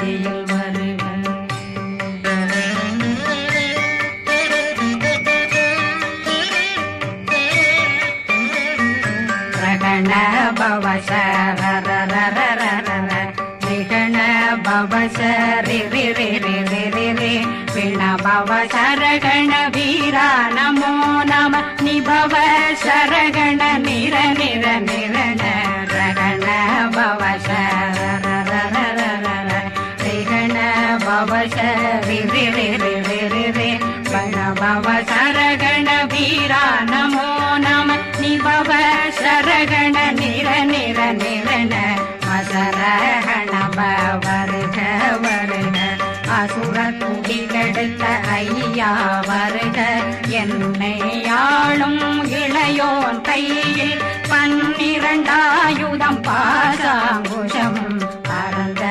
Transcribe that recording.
சந்நிதியில் வருக. ரகண பவசரரரரரர விகண பவசரி ரி ரி ரி ரி ரி ரி விண பவசரகண வீரா நமோ நம நிபவ சரகண நிர நிர நிரண ரகண பவசரரரரர விகண பவசரி ரி ரி ரி ரி ரி ரி விண பவசரகண வீரா நமோ நம நிபவ சரகண நிர நிர நிரண அசரகண வருக வருக அசுர குடிகெடுத்த ஐயா வருக என்னை ஆளும் இளையோன் கையில் 12 பாசாங்குஷம்